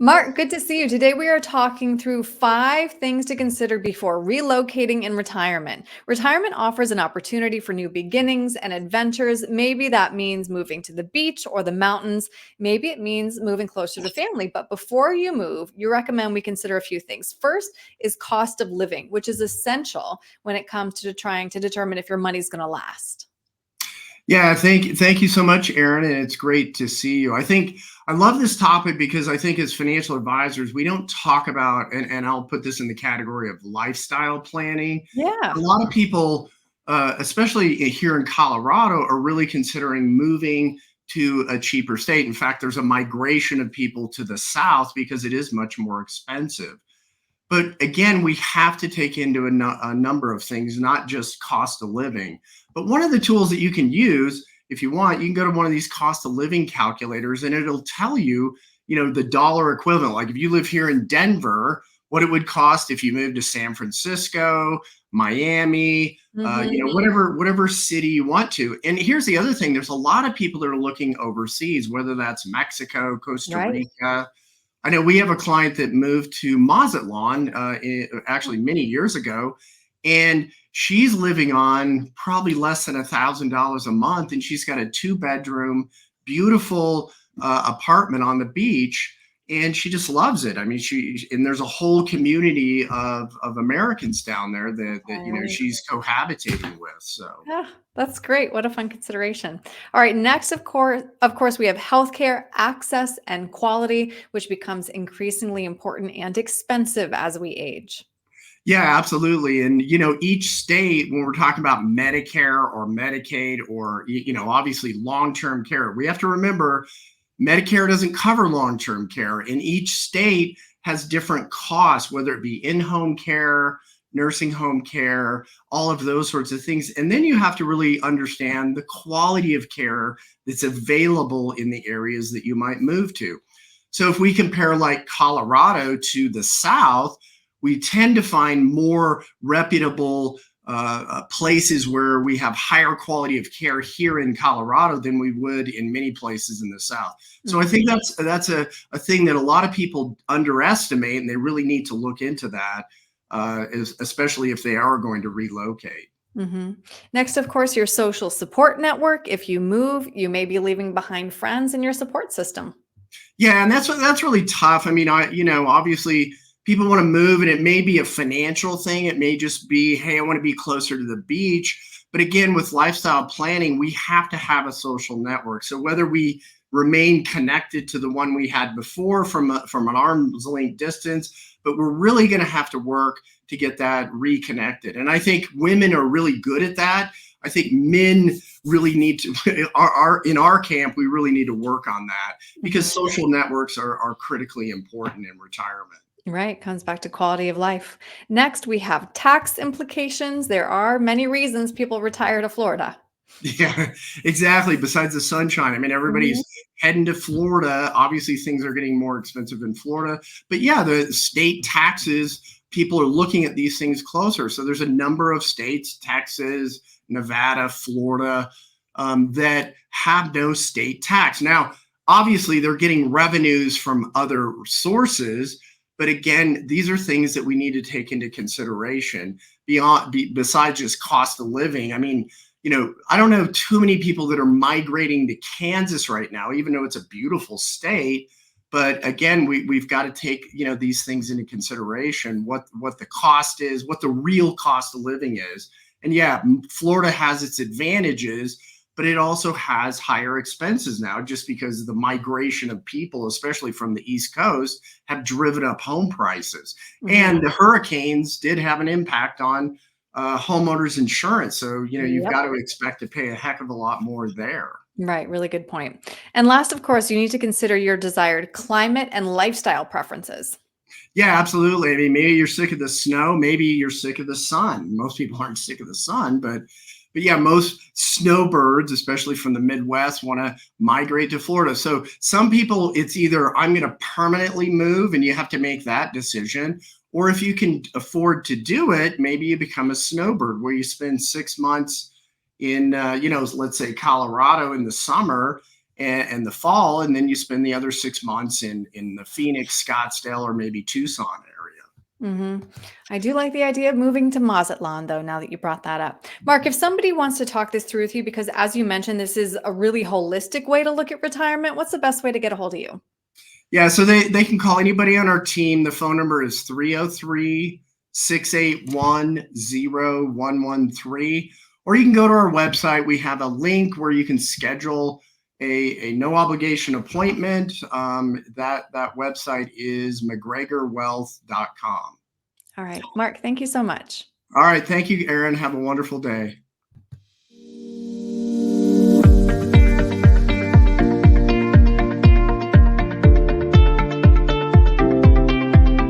Mark, good to see you. Today we are talking through 5 things to consider before relocating in retirement. Retirement offers an opportunity for new beginnings and adventures. Maybe that means moving to the beach or the mountains. Maybe it means moving closer to family. But before you move, you recommend we consider a few things. First is cost of living, which is essential when it comes to trying to determine if your money's going to last. Yeah, thank you so much, Aaron, and it's great to see you. I love this topic because I think as financial advisors, we don't talk about, and I'll put this in the category of lifestyle planning. A Yeah, lot of people, especially here in Colorado, are really considering moving to a cheaper state. In fact, there's a migration of people to the south because it is much more expensive. But again, we have to take into a number of things, not just cost of living. But one of the tools that you can use, if you want, you can go to one of these cost of living calculators and it'll tell you, the dollar equivalent. Like if you live here in Denver, what it would cost if you moved to San Francisco, Miami, whatever city you want to. And here's the other thing: there's a lot of people that are looking overseas, whether that's Mexico, Costa right. Rica. I know we have a client that moved to Mazatlan actually many years ago, and she's living on probably less than $1,000 a month, and she's got a 2-bedroom, beautiful apartment on the beach, and she just loves it. I mean, and there's a whole community of Americans down there that Right. she's cohabitating with. So. Yeah, that's great. What a fun consideration. All right, next, of course, we have healthcare access and quality, which becomes increasingly important and expensive as we age. Yeah, absolutely. And, each state, when we're talking about Medicare or Medicaid or, obviously long-term care, we have to remember Medicare doesn't cover long-term care, and each state has different costs, whether it be in-home care, nursing home care, all of those sorts of things. And then you have to really understand the quality of care that's available in the areas that you might move to. So if we compare like Colorado to the South, we tend to find more reputable places where we have higher quality of care here in Colorado than we would in many places in the South. So I think that's a thing that a lot of people underestimate, and they really need to look into that, especially if they are going to relocate. hmm Next, of course, your social support network. If you move, you may be leaving behind friends in your support system. Yeah, and that's really tough. I mean, obviously people want to move, and it may be a financial thing. It may just be, hey, I want to be closer to the beach. But again, with lifestyle planning, we have to have a social network. So whether we remain connected to the one we had before from an arm's length distance, but we're really going to have to work to get that reconnected. And I think women are really good at that. I think men really need to, in our camp, we really need to work on that because Mhm. social networks are critically important in retirement. Right, comes back to quality of life. Next, we have tax implications. There are many reasons people retire to Florida. Yeah, exactly. Besides the sunshine, I mean, Mhm. everybody's heading to Florida. Obviously, things are getting more expensive in Florida. But yeah, the state taxes, people are looking at these things closer. So there's a number of states, Texas, Nevada, Florida, that have no state tax. Now, obviously, they're getting revenues from other sources. But again, these are things that we need to take into consideration besides just cost of living. I mean, I don't know too many people that are migrating to Kansas right now, even though it's a beautiful state. But again, we've got to take, these things into consideration, what the cost is, what the real cost of living is. And yeah, Florida has its advantages, but it also has higher expenses now just because of the migration of people, especially from the East Coast, have driven up home prices. Mhm. And the hurricanes did have an impact on homeowners insurance. So, you've Yep. got to expect to pay a heck of a lot more there. Right, really good point. And last, of course, you need to consider your desired climate and lifestyle preferences. Yeah, absolutely. I mean, maybe you're sick of the snow. Maybe you're sick of the sun. Most people aren't sick of the sun, but yeah, most snowbirds, especially from the Midwest, want to migrate to Florida. So some people, it's either I'm going to permanently move and you have to make that decision. Or if you can afford to do it, maybe you become a snowbird where you spend 6 months in, let's say Colorado in the summer. and the fall, and then you spend the other 6 months in the Phoenix, Scottsdale, or maybe Tucson area. I do like the idea of moving to Mazatlan, though, now that you brought that up. Mark, if somebody wants to talk this through with you, because as you mentioned, this is a really holistic way to look at retirement, what's the best way to get a hold of you? Yeah, so they can call anybody on our team. The phone number is 303-681-0113, or you can go to our website. We have a link where you can schedule a no obligation appointment. That website is mcgregorwealth.com. All right, Mark, thank you so much. All right, thank you, Erin. Have a wonderful day.